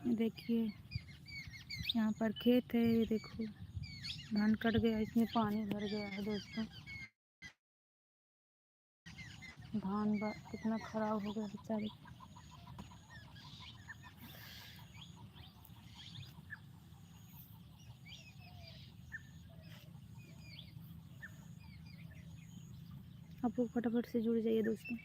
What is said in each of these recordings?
ये देखिए यहाँ पर खेत है, ये देखो धान कट गया, इसमें पानी भर गया है दोस्तों। धान कितना खराब हो गया बेचारे। आप लोग फटाफट से जुड़ जाइए दोस्तों।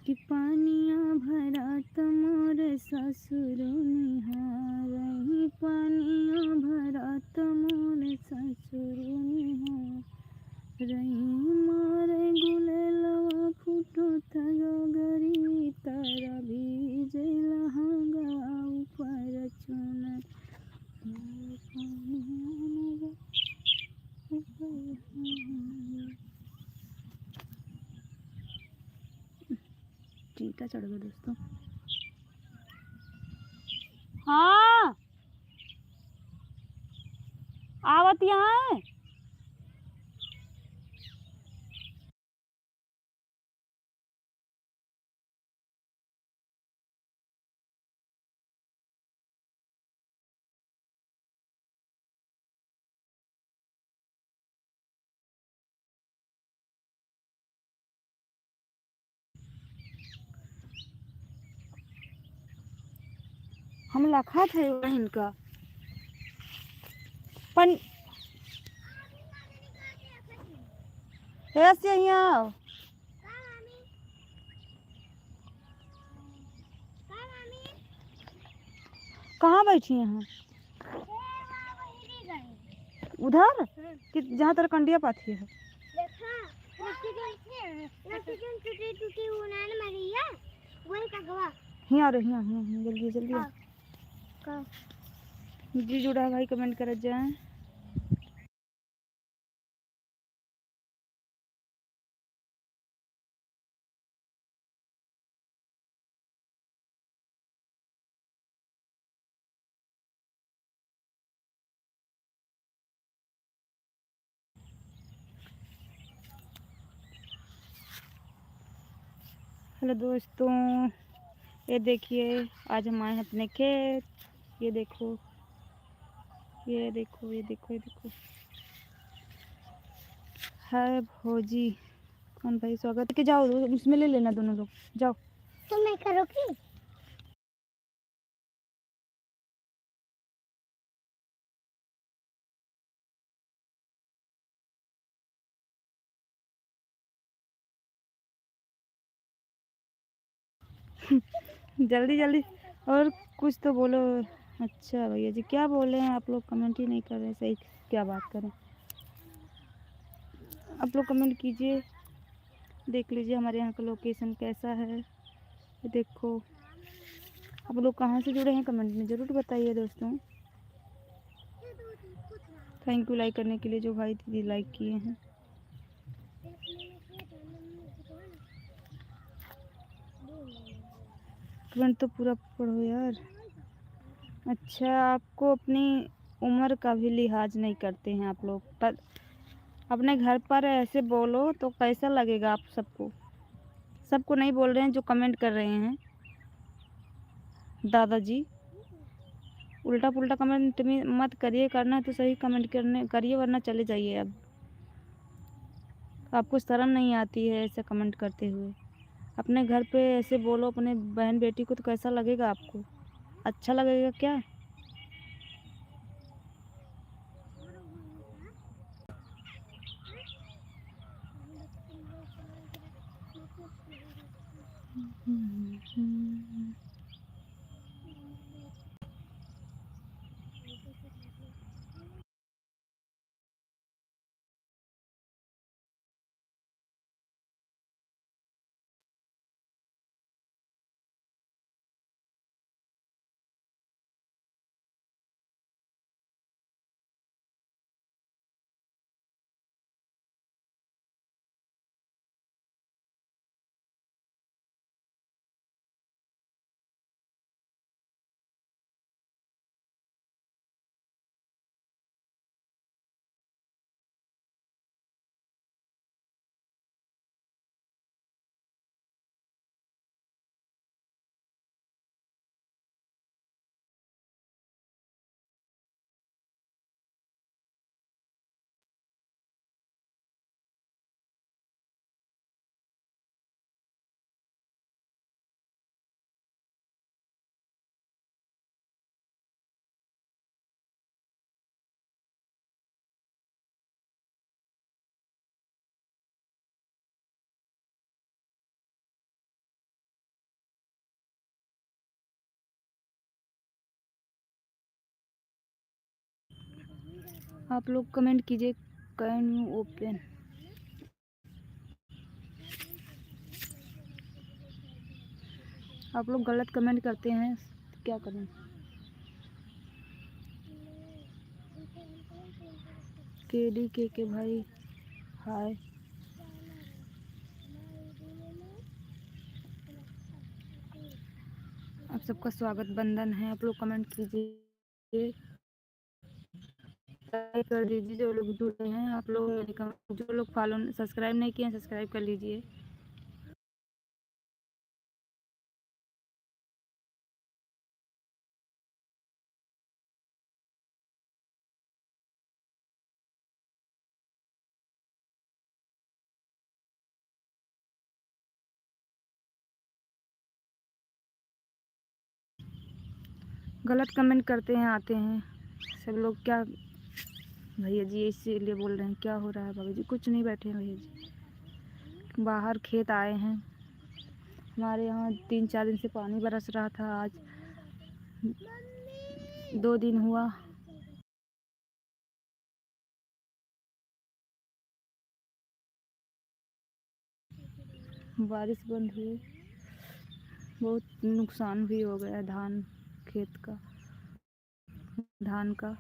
कि पानिया भरा तमोर ससुर निहारही, पानिया भरा तमोर ससुर निहारही, मारे गुलेलवा फूटो थगरी, तारा भीजे लहंगा ऊपर चुनर। चीता चढ़ गया दोस्तों। हाँ आवत यहाँ है। हम लखा थे इनका पन ऐसे यहाँ कहाँ बैठी हैं? उधर कि जहाँ तेरा कंडिया पाथी है। यहाँ रे यहाँ जल्दी जल्दी जी जुड़ा भाई कमेंट कर जाए। हेलो दोस्तों, ये देखिए आज हम आए हैं अपने खेत। ये देखो ये देखो ये देखो ये देखो है भौजी। कौन भाई स्वागत के जाओ उसमें ले लेना दोनों लोग जाओ। तो मैं करोगी जल्दी जल्दी और कुछ तो बोलो। अच्छा भैया जी क्या बोले हैं आप लोग, कमेंट ही नहीं कर रहे सही, क्या बात करें। आप लोग कमेंट कीजिए, देख लीजिए हमारे यहाँ का लोकेशन कैसा है। ये देखो आप लोग कहाँ से जुड़े हैं कमेंट में ज़रूर बताइए दोस्तों। थैंक यू लाइक करने के लिए जो भाई दीदी लाइक किए हैं। कमेंट तो पूरा पढ़ो यार। अच्छा आपको अपनी उम्र का भी लिहाज नहीं करते हैं आप लोग, पर अपने घर पर ऐसे बोलो तो कैसा लगेगा आप सबको। सबको नहीं बोल रहे हैं जो कमेंट कर रहे हैं दादाजी। उल्टा पुल्टा कमेंट में मत करिए, करना है तो सही कमेंट करने करिए वरना चले जाइए। अब आपको शर्म नहीं आती है ऐसे कमेंट करते हुए। अपने घर पे ऐसे बोलो अपने बहन बेटी को तो कैसा लगेगा आपको, अच्छा लगेगा क्या? आप लोग कमेंट कीजिए, कैन यू ओपन। आप लोग गलत कमेंट करते हैं, क्या करें। केडी के भाई हाय। आप सबका स्वागत बंधन है। आप लोग कमेंट कीजिए, लाइक कर दीजिए जो लोग जुड़े हैं। आप लोग मेरे कमेंट, जो लोग फॉलो सब्सक्राइब नहीं किए हैं सब्सक्राइब कर लीजिए। गलत कमेंट करते हैं, आते हैं सब लोग। क्या भैया जी इसीलिए बोल रहे हैं, क्या हो रहा है भाभी जी? कुछ नहीं, बैठे हैं भैया जी, बाहर खेत आए हैं। हमारे यहाँ 3-4 दिन से पानी बरस रहा था, आज 2 दिन हुआ। बारिश बंद हुई, बहुत नुकसान भी हो गया धान खेत का, धान का।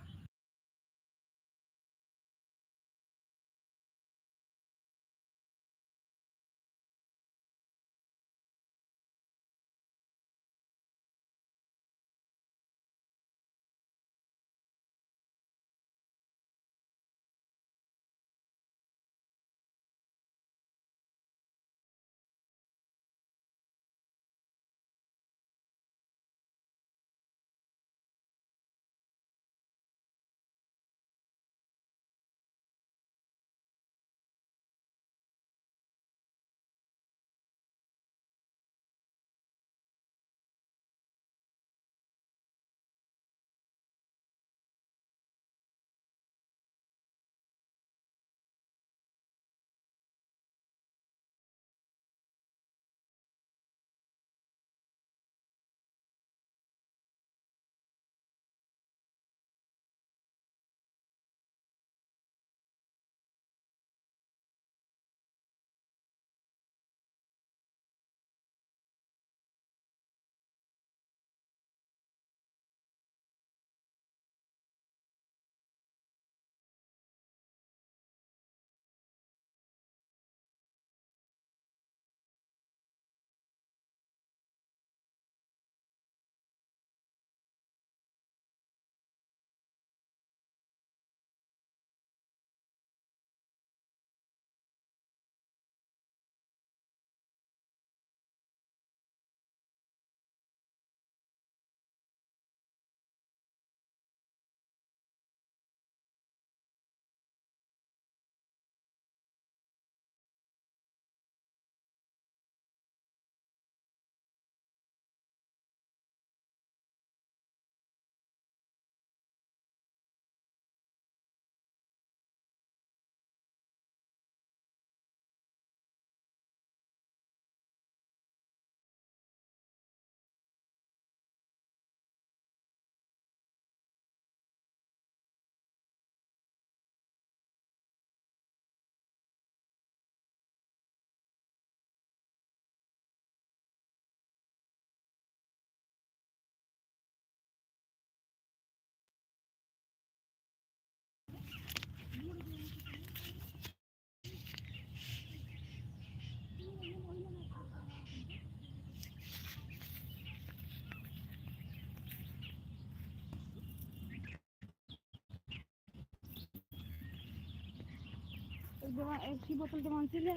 एक ही बोतल देवांशी ले,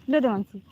ले देवांशी।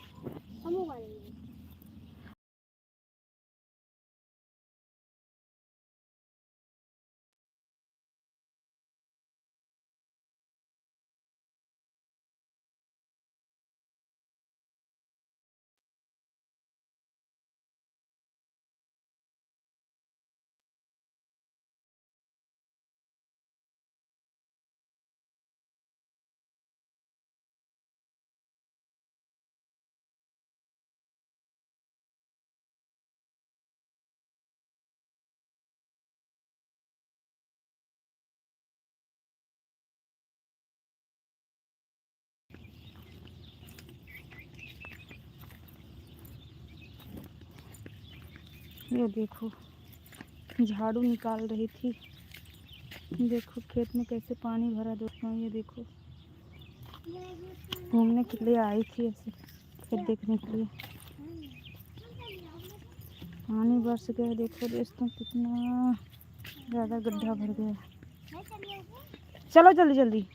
ये देखो झाड़ू निकाल रही थी। देखो खेत में कैसे पानी भरा दोस्तों। ये देखो घूमने के लिए आई थी ऐसे खेत देखने के लिए। पानी बरस गया देखो दोस्तों, कितना ज़्यादा गड्ढा भर गया। चलो जल्दी जल्दी।